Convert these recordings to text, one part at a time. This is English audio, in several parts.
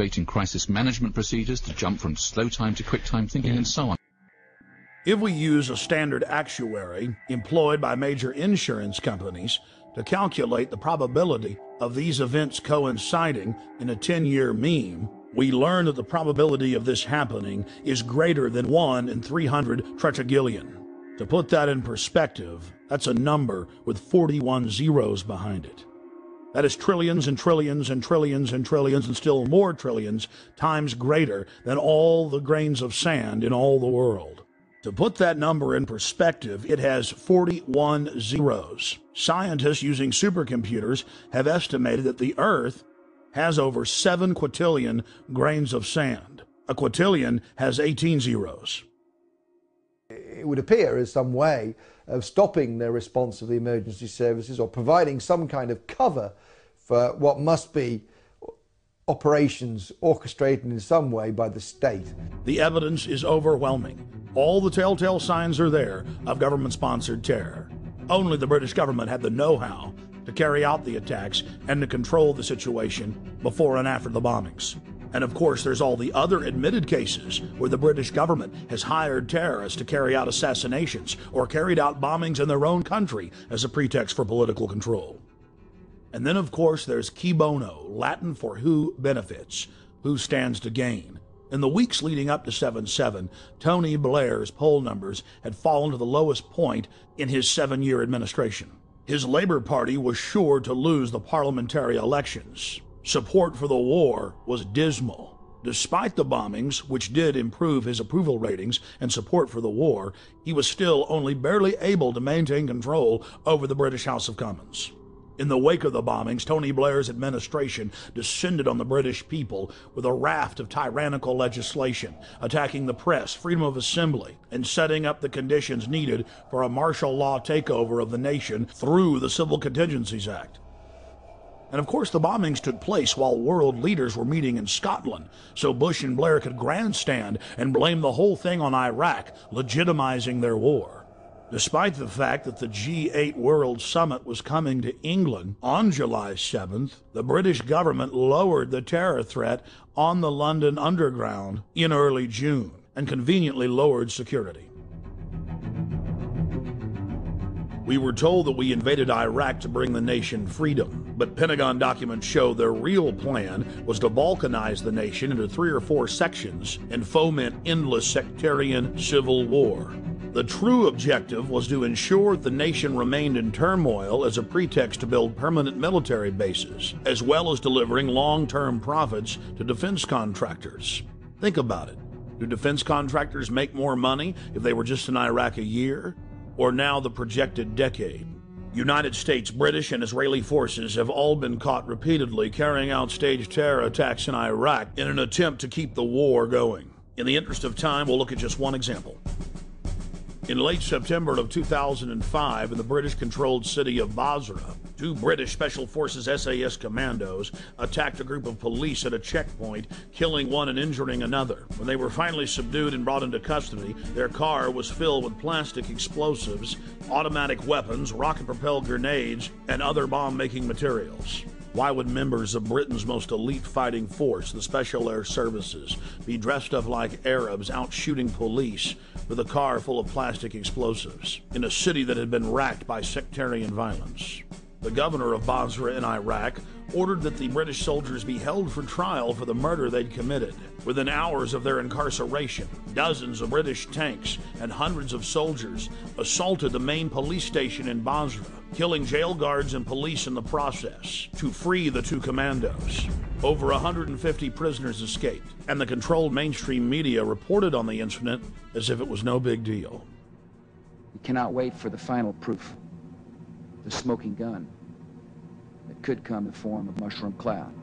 activating crisis management procedures to jump from slow time to quick time thinking, and so on. If we use a standard actuary employed by major insurance companies to calculate the probability of these events coinciding in a 10-year mean, we learn that the probability of this happening is greater than 1 in 300 tetragillion. To put that in perspective, that's a number with 41 zeros behind it. That is trillions and trillions and trillions and trillions and still more trillions times greater than all the grains of sand in all the world. To put that number in perspective, it has 41 zeros. Scientists using supercomputers have estimated that the Earth has over 7 quintillion grains of sand. A quintillion has 18 zeros. It would appear as some way of stopping the response of the emergency services or providing some kind of cover for what must be operations orchestrated in some way by the state. The evidence is overwhelming. All the telltale signs are there of government-sponsored terror. Only the British government had the know-how to carry out the attacks and to control the situation before and after the bombings. And of course, there's all the other admitted cases where the British government has hired terrorists to carry out assassinations or carried out bombings in their own country as a pretext for political control. And then, of course, there's qui bono, Latin for who benefits, who stands to gain. In the weeks leading up to 7/7, Tony Blair's poll numbers had fallen to the lowest point in his 7-year administration. His Labour Party was sure to lose the parliamentary elections. Support for the war was dismal. Despite the bombings, which did improve his approval ratings and support for the war, he was still only barely able to maintain control over the British House of Commons. In the wake of the bombings, Tony Blair's administration descended on the British people with a raft of tyrannical legislation, attacking the press, freedom of assembly, and setting up the conditions needed for a martial law takeover of the nation through the Civil Contingencies Act. And of course, the bombings took place while world leaders were meeting in Scotland, so Bush and Blair could grandstand and blame the whole thing on Iraq, legitimizing their war. Despite the fact that the G8 World Summit was coming to England on July 7th, the British government lowered the terror threat on the London Underground in early June and conveniently lowered security. We were told that we invaded Iraq to bring the nation freedom, but Pentagon documents show their real plan was to balkanize the nation into 3 or 4 sections and foment endless sectarian civil war. The true objective was to ensure the nation remained in turmoil as a pretext to build permanent military bases, as well as delivering long-term profits to defense contractors. Think about it. Do defense contractors make more money if they were just in Iraq a year, or now the projected decade? United States, British, and Israeli forces have all been caught repeatedly carrying out staged terror attacks in Iraq in an attempt to keep the war going. In the interest of time, we'll look at just one example. In late September of 2005, in the British-controlled city of Basra, 2 British Special Forces SAS commandos attacked a group of police at a checkpoint, killing one and injuring another. When they were finally subdued and brought into custody, their car was filled with plastic explosives, automatic weapons, rocket-propelled grenades, and other bomb-making materials. Why would members of Britain's most elite fighting force, the Special Air Services, be dressed up like Arabs out shooting police with a car full of plastic explosives in a city that had been racked by sectarian violence? The governor of Basra in Iraq ordered that the British soldiers be held for trial for the murder they'd committed. Within hours of their incarceration, dozens of British tanks and hundreds of soldiers assaulted the main police station in Basra, killing jail guards and police in the process to free the 2 commandos. Over 150 prisoners escaped, and the controlled mainstream media reported on the incident as if it was no big deal. We cannot wait for the final proof. The smoking gun that could come in the form of mushroom cloud.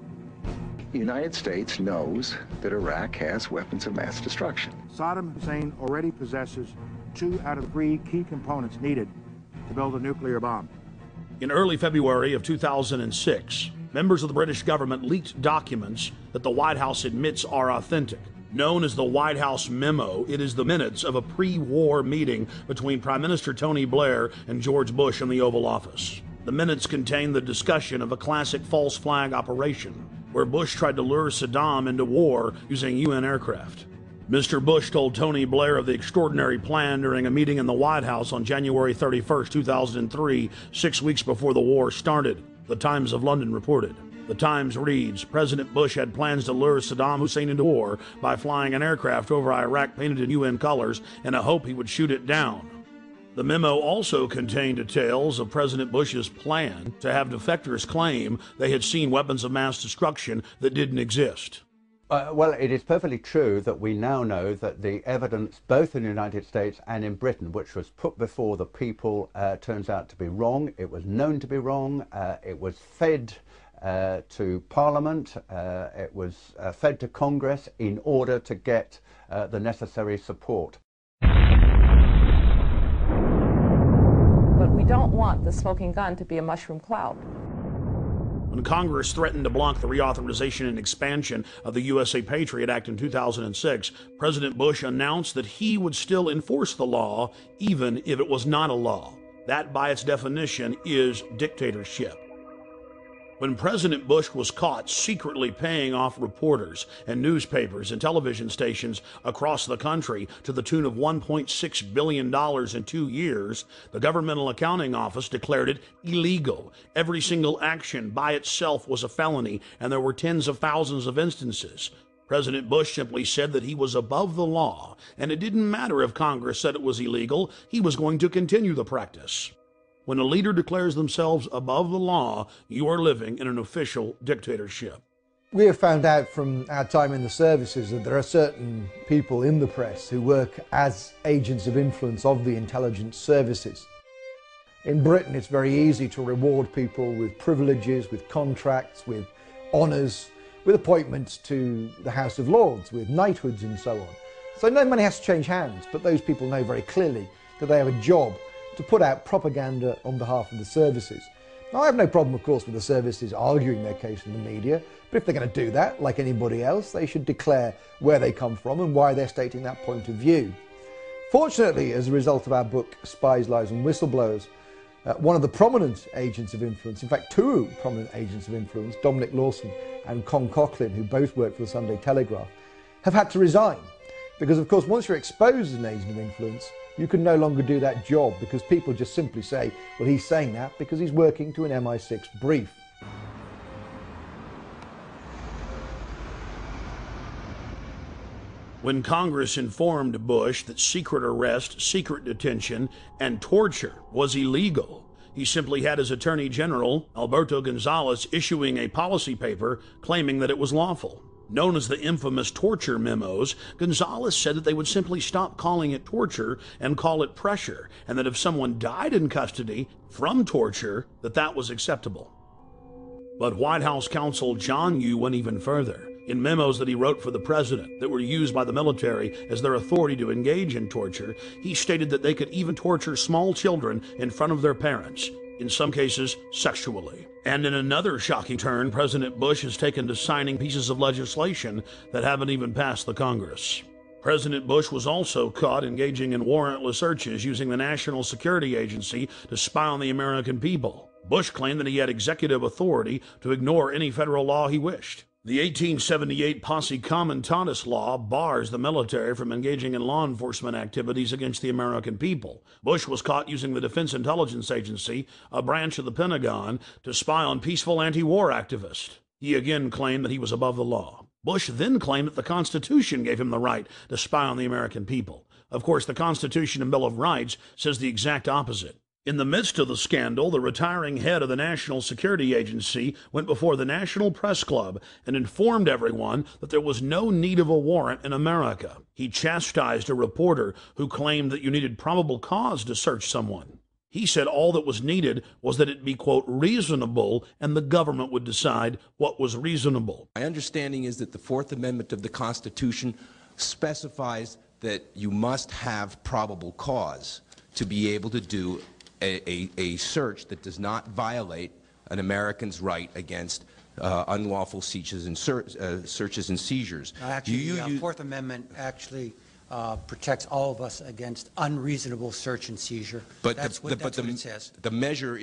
The United States knows that Iraq has weapons of mass destruction. Saddam Hussein already possesses 2 out of 3 key components needed to build a nuclear bomb. In early February of 2006, members of the British government leaked documents that the White House admits are authentic. Known as the White House Memo, it is the minutes of a pre-war meeting between Prime Minister Tony Blair and George Bush in the Oval Office. The minutes contain the discussion of a classic false flag operation, where Bush tried to lure Saddam into war using UN aircraft. Mr. Bush told Tony Blair of the extraordinary plan during a meeting in the White House on January 31, 2003, 6 weeks before the war started, the Times of London reported. The Times reads, President Bush had plans to lure Saddam Hussein into war by flying an aircraft over Iraq painted in UN colors in a hope he would shoot it down. The memo also contained details of President Bush's plan to have defectors claim they had seen weapons of mass destruction that didn't exist. Well, it is perfectly true that we now know that the evidence, both in the United States and in Britain, which was put before the people, turns out to be wrong. It was known to be wrong. It was fed to Parliament. It was fed to Congress in order to get the necessary support. But we don't want the smoking gun to be a mushroom cloud. When Congress threatened to block the reauthorization and expansion of the USA Patriot Act in 2006, President Bush announced that he would still enforce the law, even if it was not a law. That, by its definition, is dictatorship. When President Bush was caught secretly paying off reporters and newspapers and television stations across the country to the tune of $1.6 billion in 2 years, the Governmental Accounting Office declared it illegal. Every single action by itself was a felony, and there were tens of thousands of instances. President Bush simply said that he was above the law, and it didn't matter if Congress said it was illegal, he was going to continue the practice. When a leader declares themselves above the law, you are living in an official dictatorship. We have found out from our time in the services that there are certain people in the press who work as agents of influence of the intelligence services. In Britain, it's very easy to reward people with privileges, with contracts, with honours, with appointments to the House of Lords, with knighthoods and so on. So no money has to change hands, but those people know very clearly that they have a job to put out propaganda on behalf of the services. Now, I have no problem, of course, with the services arguing their case in the media, but if they're going to do that, like anybody else, they should declare where they come from and why they're stating that point of view. Fortunately, as a result of our book, Spies, Lies and Whistleblowers, one of the prominent agents of influence, in fact, two prominent agents of influence, Dominic Lawson and Con Coughlin, who both work for the Sunday Telegraph, have had to resign. Because, of course, once you're exposed as an agent of influence, you can no longer do that job because people just simply say, well, he's saying that because he's working to an MI6 brief. When Congress informed Bush that secret arrest, secret detention, and torture was illegal, he simply had his Attorney General, Alberto Gonzales, issuing a policy paper claiming that it was lawful. Known as the infamous torture memos, Gonzales said that they would simply stop calling it torture and call it pressure, and that if someone died in custody from torture, that was acceptable. But White House counsel John Yoo went even further. In memos that he wrote for the president that were used by the military as their authority to engage in torture, he stated that they could even torture small children in front of their parents, in some cases sexually. And in another shocking turn, President Bush has taken to signing pieces of legislation that haven't even passed the Congress. President Bush was also caught engaging in warrantless searches using the National Security Agency to spy on the American people. Bush claimed that he had executive authority to ignore any federal law he wished. The 1878 Posse Comitatus law bars the military from engaging in law enforcement activities against the American people. Bush was caught using the Defense Intelligence Agency, a branch of the Pentagon, to spy on peaceful anti-war activists. He again claimed that he was above the law. Bush then claimed that the Constitution gave him the right to spy on the American people. Of course, the Constitution and Bill of Rights says the exact opposite. In the midst of the scandal, the retiring head of the National Security Agency went before the National Press Club and informed everyone that there was no need of a warrant in America. He chastised a reporter who claimed that you needed probable cause to search someone. He said all that was needed was that it be, quote, reasonable, and the government would decide what was reasonable. My understanding is that the Fourth Amendment of the Constitution specifies that you must have probable cause to be able to do a search that does not violate an American's right against unlawful searches and seizures. Actually, the Fourth Amendment actually protects all of us against unreasonable search and seizure. But that's what it says. The measure